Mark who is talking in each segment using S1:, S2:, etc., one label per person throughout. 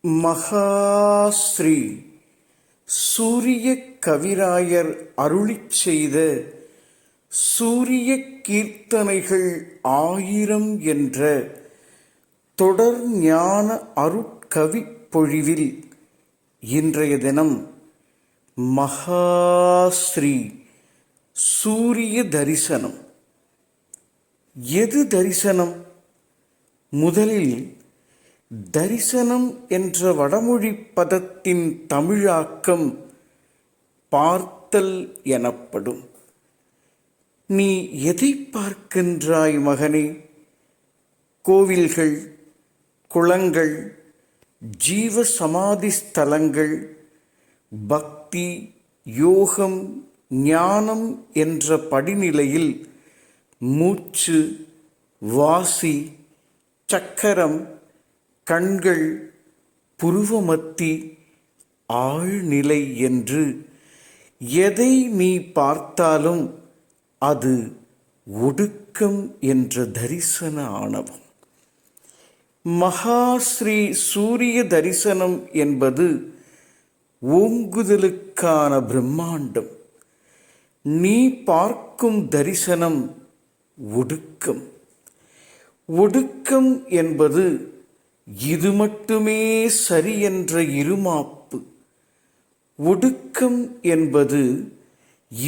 S1: மகாஸ்ரீ சூரிய கவிராயர் அருளிச் செய்த சூரிய கீர்த்தனைகள் 1000 என்ற தொடர் ஞான அருட்கவிப் பொழிவில் இன்றைய தினம் மகாஸ்ரீ சூரிய தரிசனம். எது தரிசனம்? முதலில் தரிசனம் என்ற வடமொழி பதத்தின் தமிழாக்கம் பார்த்தல் எனப்படும். நீ எதை பார்க்கின்றாய் மகனே? கோவில்கள், குளங்கள், ஜீவ சமாதி ஸ்தலங்கள், பக்தி, யோகம், ஞானம் என்ற படிநிலையில் மூச்சு, வாசி, சக்கரம், கண்கள், புருவமத்தி, ஆழ்நிலை என்று எதை நீ பார்த்தாலும் அது ஒடுக்கம் என்ற தரிசன ஆணவம். மகாஸ்ரீ சூரிய தரிசனம் என்பது ஓங்குதலுக்கான பிரம்மாண்டம். நீ பார்க்கும் தரிசனம் ஒடுக்கம். ஒடுக்கம் என்பது இது மட்டுமே சரி என்ற இருமாப்பு. ஒடுக்கம் என்பது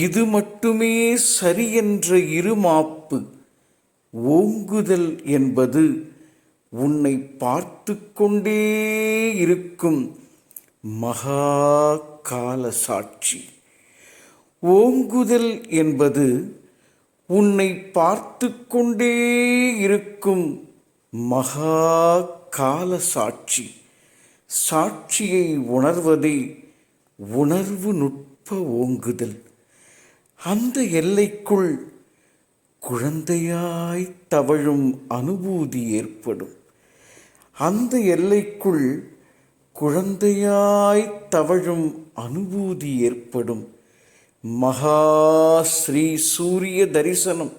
S1: இது மட்டுமே சரி என்ற இருமாப்பு. ஓங்குதல் என்பது உன்னை பார்த்து கொண்டே இருக்கும் மகா கால சாட்சி. ஓங்குதல் என்பது உன்னை பார்த்து கொண்டே இருக்கும் மகா கால சாட்சி. சாட்சியை உணர்வதே உணர்வு நுட்ப ஓங்குதல். அந்த எல்லைக்குள் குழந்தையாய் தவழும் அனுபூதி ஏற்படும். அந்த எல்லைக்குள் குழந்தையாய் தவழும் அனுபூதி ஏற்படும். மகாஸ்ரீ சூரிய தரிசனம்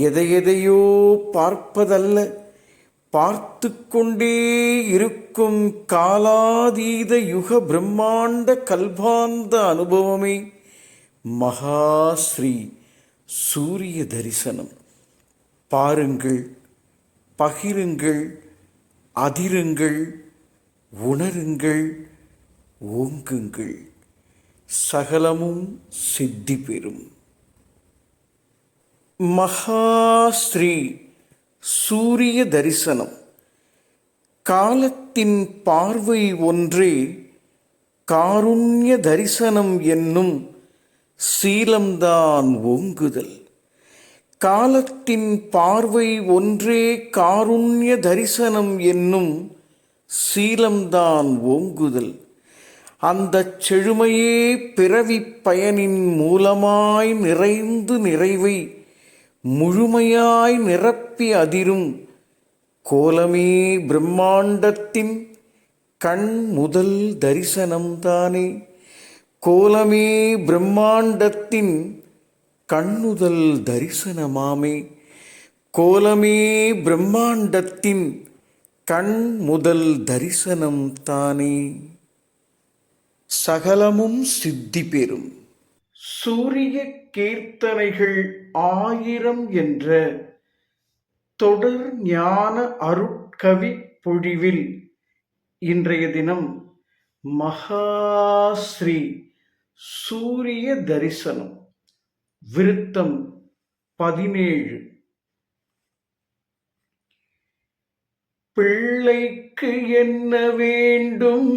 S1: எதையெதையோ பார்ப்பதல்ல, பார்த்து கொண்டே இருக்கும் காலாதீத யுக பிரம்மாண்ட கல்பாந்த அனுபவமே மகாஸ்ரீ சூரிய தரிசனம். பாருங்கள், பகிருங்கள், அதிருங்கள், உணருங்கள், ஓங்குங்கள். சகலமும் சித்தி பெறும். மகாஸ்ரீ சூரிய தரிசனம். காலத்தின் பார்வை ஒன்றே காருண்ய தரிசனம் என்னும் சீலம்தான் ஓங்குதல். காலத்தின் பார்வை ஒன்றே காருண்ய தரிசனம் என்னும் சீலம்தான் ஓங்குதல். அந்த செழுமையே பிறவிப் பயனின் மூலமாய் நிறைந்து நிறைவை முழுமையாய் நிரப்பி அதிரும் கோலமே பிரம்மாண்டத்தின் கண் முதல் தரிசனம்தானே. கோலமே பிரம்மாண்டத்தின் கண்ணுதல் தரிசனமாமே. கோலமே பிரம்மாண்டத்தின் கண் முதல் தரிசனம் தானே. சகலமும் சித்தி பெறும். சூரிய கீர்த்தனைகள் 1000 என்ற தொடர் ஞான அருட்கவி பொழிவில் இன்றைய தினம் மகாஸ்ரீ சூரிய தரிசனம் விருத்தம் 17. பிள்ளைக்கு என்ன வேண்டும்?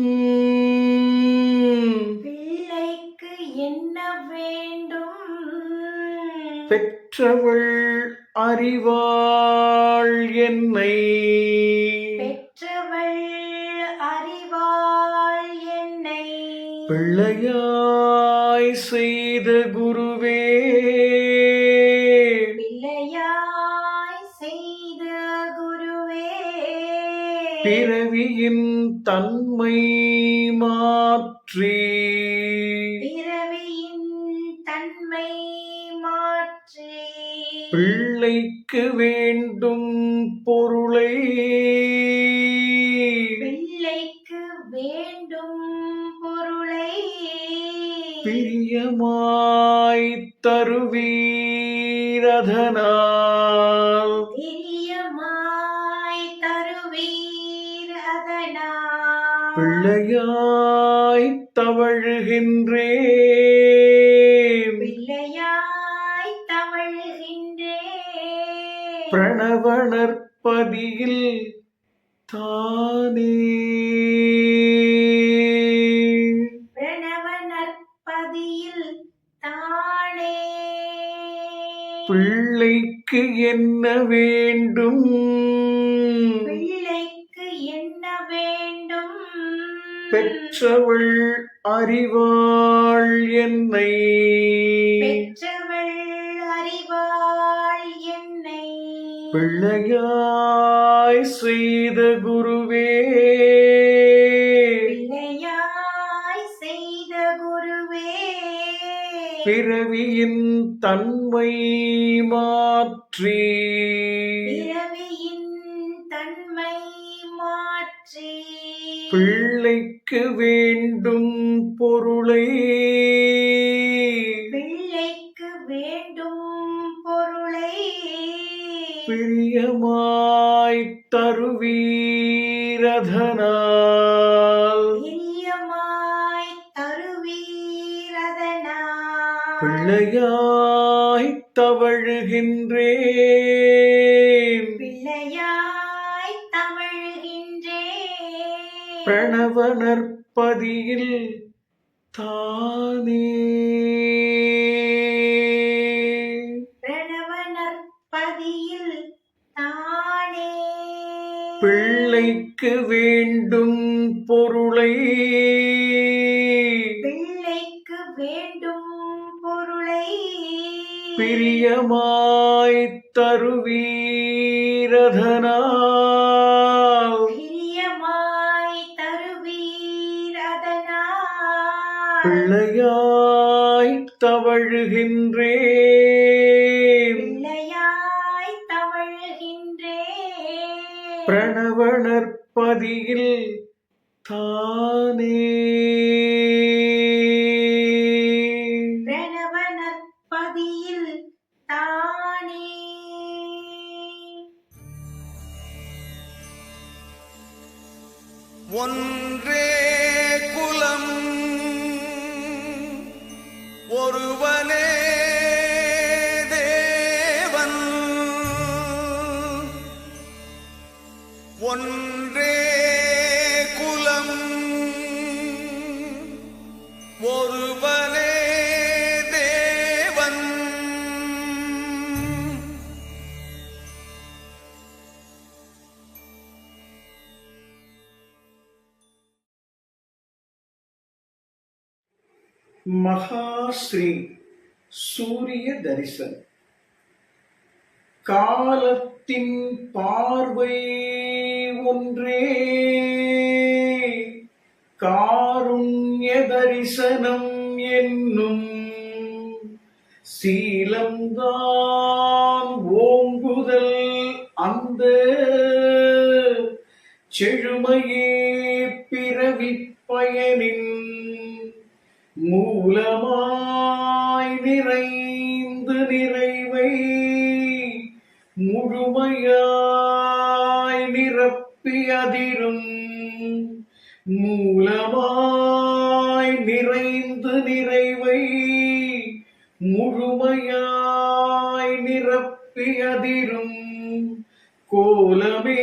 S1: பெற்றவள் அறிவாள் என்னை.
S2: பெற்றவள் அறிவாள் என்னை.
S1: பிள்ளையாய் செய்த குருவே.
S2: பிள்ளையாய் செய்த குருவே.
S1: பிறவியின் தன்மை மாற்றி.
S2: பிறவியின் தன்மை மாற்றி.
S1: பிள்ளைக்கு வேண்டும் பொருளை.
S2: பிள்ளைக்கு
S1: பிரியமாய் தருவீரதனால்
S2: பிரியமாய் தருவீர் அதனால்
S1: பிள்ளையாய் தவழுகின்றேன்
S2: பிள்ளையாய் தவழ்கின்றேன்
S1: பிரணவனற்பதியில் தானே
S2: பிரணவ நற்பதியில் தானே
S1: பிள்ளைக்கு என்ன வேண்டும்
S2: பிள்ளைக்கு என்ன வேண்டும்
S1: பெற்றவள் அறிவாள் என்னை
S2: பெற்றவள் அறிவாள் என்னை
S1: பிள்ளையாய் செய்த குருவே
S2: பிள்ளையாய் செய்த குருவே
S1: பிறவியின் தன்மை மாற்றி
S2: பிறவியின் தன்மை மாற்றி
S1: பிள்ளைக்கு வேண்டும் பொருளை
S2: பிள்ளைக்கு வேண்டும் பொருளை
S1: பிரியமாய் தருவீரதனால்
S2: பிரியமாய் தருவீர் அதனால்
S1: பிள்ளையாய் தவழுகின்றேன்
S2: பிள்ளையாய் தவழ்கின்றேன்
S1: பிரணவனற்பதியில் தானே
S2: பிரணவ நற்பதியில் தானே
S1: பிள்ளைக்கு வேண்டும் பொருளை
S2: பிள்ளைக்கு வேண்டும் பொருளை
S1: பிரியமாய் தருவீரதனால்
S2: பிரியமாய் தருவீர் அதனால்
S1: பிள்ளையாய் தவழுகின்றேன்
S2: பிள்ளையாய் தவழ்கின்றேன்
S1: பிரணவனற்பதியில் தானே
S2: பிரணவ நற்பதியில் தானே
S3: ஒன்றே குலம் ஒருவனே தேவன் ஒன்றே குலம் ஒருவனே தேவன்
S1: மகாஸ்ரீ சூரிய தரிசனம் காலத்தின் பார்வை ஒன்றே காருண்ய தரிசனம் என்னும் சீலம்தான் ஓங்குதல் அந்த செழுமையே பிறவிப் பயனின் மூலமாய் நிறைந்து நிறைவை முழுமையாய் நிரப்பி அதிரும் மூலமாய் நிறைந்து நிறைவை முழுமையாய் நிரப்பி அதிரும் கோலமே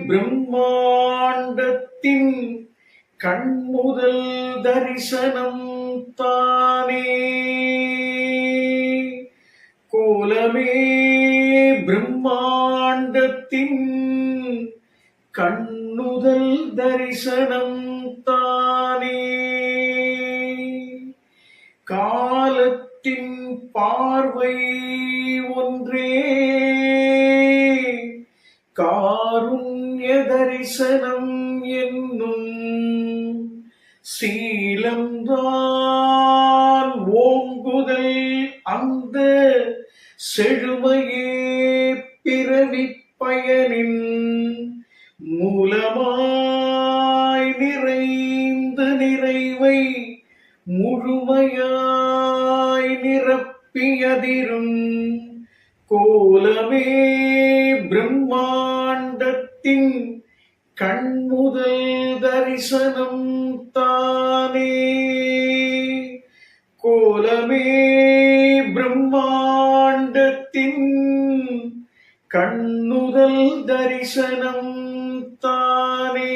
S1: பிரம்மாண்டத்தின் கண்முதல் தரிசனம் தானே கோலமே பிரம்மாண்டத்தின் கண்ணுதல் தரிசனம் தானே காலத்தின் பார்வை ஒன்றே காருண்ய தரிசனம் என்னும் சீலம்தான் ஓங்குதல் அந்த செழுமையே பிறவிப் பயனின் மூலமாய் நிறைந்து நிறைவை முழுமையாய் நிரப்பியதிரும் கோலமே பிரம்மாண்டத்தின் கண்முதல் தரிசனம் தானே. கோலமே பிரம்மாண்டத்தின் கண்ணுதல் தரிசனம் தானே.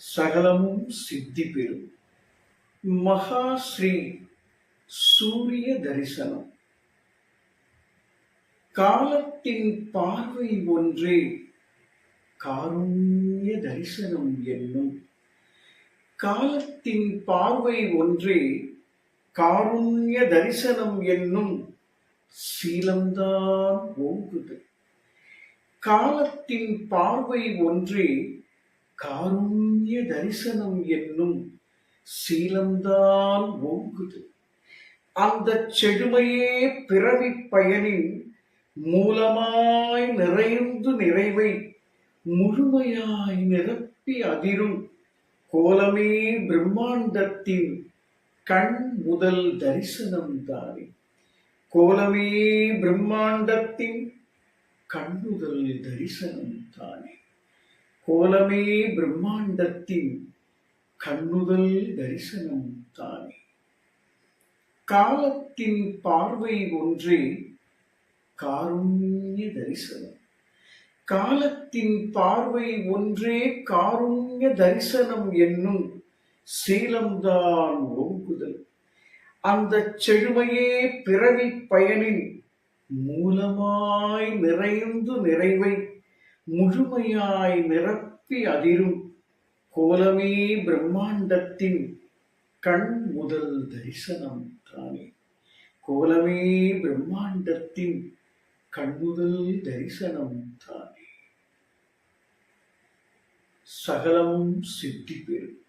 S1: சகலமும் சித்தி பெறும் மகா ஸ்ரீ சூரிய தரிசனம். காலத்தின் பார்வை ஒன்றே காருண்ய தரிசனம் என்னும். காலத்தின் பார்வை ஒன்றே காருண்ய தரிசனம் என்னும் சீலம்தான் ஓங்குது. காலத்தின் பார்வை ஒன்றே காருண்ய தரிசனம் என்னும் சீலம்தான் ஓங்குது. அந்த செழுமையே பிறவி பயனின் மூலமாய் நிறைந்து நிறைவை முழுமையாய் நிரப்பி அதிரும் கோலமே பிரம்மாண்டத்தின் கண் முதல் தரிசனம் தானே. கோலமே பிரம்மாண்டத்தின் கண்ணுதல் தரிசனம் தானே. கோலமே பிரம்மாண்டத்தின் கண்ணுதல் தரிசனம் தானே. காலத்தின் பார்வை ஒன்றே காருண்ய தரிசனம். காலத்தின் பார்வை ஒன்றே காருண்ய தரிசனம் என்னும் சீலம்தான் ஓங்குதல். அந்த செழுமையே பிறவி பயனின் மூலமாய் நிறைந்து நிறைவை முழுமையாய் நிரப்பி அதிரும் கோலமே பிரம்மாண்டத்தின் கண் முதல் தரிசனம் தானே. கோலமே பிரம்மாண்டத்தின் கண்ணுதல் தரிசனம் தானே. சகலமும் சித்தி பெறும்